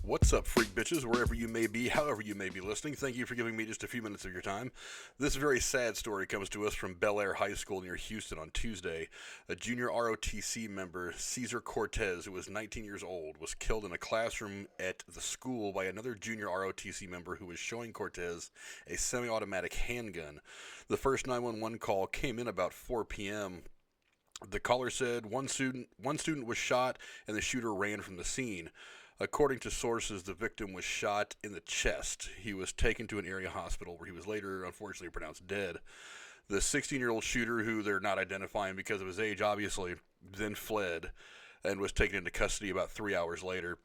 What's up, freak bitches, wherever you may be, however you may be listening? Thank you for giving me just a few minutes of your time. This very sad story comes to us from Bellaire High School near Houston on Tuesday. A Junior ROTC member, Cesar Cortez, who was 19 years old, was killed in a classroom at the school by another Junior ROTC member who was showing Cortez a semi-automatic handgun. The first 911 call came in about 4 p.m. The caller said one student was shot and the shooter ran from the scene. According to sources, the victim was shot in the chest. He was taken to an area hospital where he was later, unfortunately, pronounced dead. The 16-year-old shooter, who they're not identifying because of his age, obviously, then fled and was taken into custody about 3 hours later.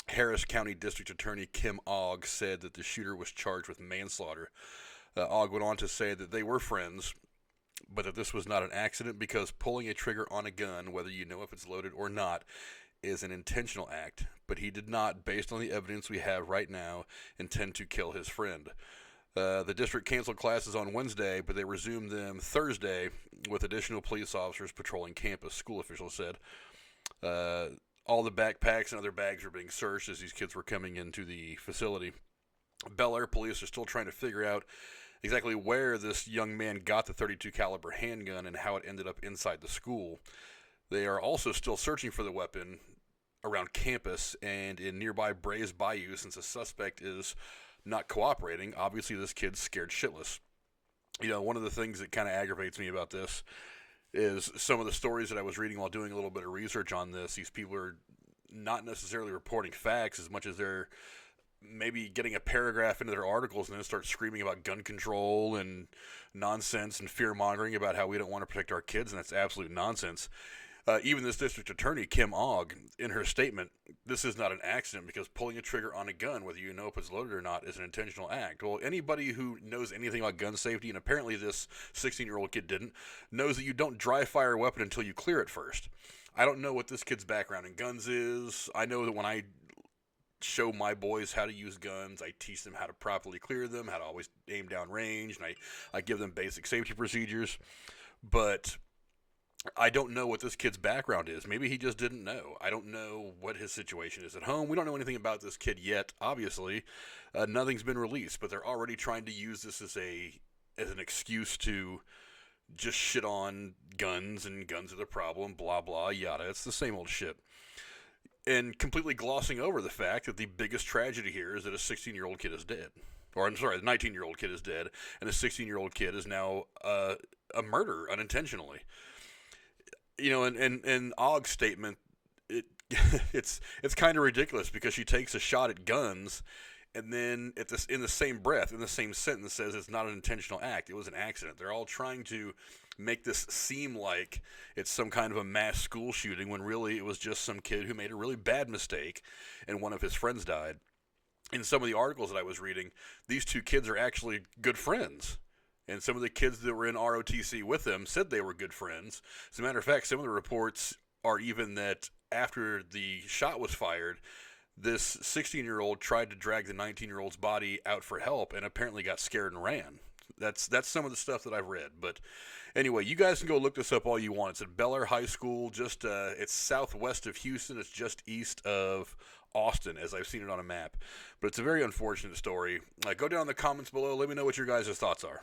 Harris County District Attorney Kim Ogg said that the shooter was charged with manslaughter. Ogg went on to say that they were friends, but that this was not an accident because pulling a trigger on a gun, whether you know if it's loaded or not, is an intentional act, but he did not, based on the evidence we have right now, intend to kill his friend. The district canceled classes on Wednesday, but they resumed them Thursday with additional police officers patrolling campus, school officials said. All the backpacks and other bags were being searched as these kids were coming into the facility. Bellaire police are still trying to figure out exactly where this young man got the .32 caliber handgun and how it ended up inside the school. They are also still searching for the weapon around campus and in nearby Brays Bayou since the suspect is not cooperating. Obviously, this kid's scared shitless. You know, one of the things that kind of aggravates me about this is some of the stories that I was reading while doing a little bit of research on this. These people are not necessarily reporting facts as much as they're maybe getting a paragraph into their articles and then start screaming about gun control and nonsense and fear-mongering about how we don't want to protect our kids, and that's absolute nonsense. Even this district attorney, Kim Ogg, in her statement, this is not an accident because pulling a trigger on a gun, whether you know if it's loaded or not, is an intentional act. Well, anybody who knows anything about gun safety, and apparently this 16-year-old kid didn't, knows that you don't dry fire a weapon until you clear it first. I don't know what this kid's background in guns is. I know that when I show my boys how to use guns, I teach them how to properly clear them, how to always aim down range, and I give them basic safety procedures. But I don't know what this kid's background is. Maybe he just didn't know. I don't know what his situation is at home. We don't know anything about this kid yet, obviously. Nothing's been released, but they're already trying to use this as an excuse to just shit on guns, and guns are the problem, blah, blah, yada. It's the same old shit. And completely glossing over the fact that the biggest tragedy here is that a 16-year-old kid is dead. Or, I'm sorry, the 19-year-old kid is dead, and a 16-year-old kid is now a murderer unintentionally. You know, and Ogg's statement, it's kind of ridiculous because she takes a shot at guns and then in the same breath, in the same sentence, says it's not an intentional act. It was an accident. They're all trying to make this seem like it's some kind of a mass school shooting when really it was just some kid who made a really bad mistake and one of his friends died. In some of the articles that I was reading, these two kids are actually good friends. And some of the kids that were in ROTC with them said they were good friends. As a matter of fact, some of the reports are even that after the shot was fired, this 16-year-old tried to drag the 19-year-old's body out for help and apparently got scared and ran. That's some of the stuff that I've read. But anyway, you guys can go look this up all you want. It's at Bellaire High School. It's southwest of Houston. It's just east of Austin, as I've seen it on a map. But it's a very unfortunate story. Go down in the comments below. Let me know what your guys' thoughts are.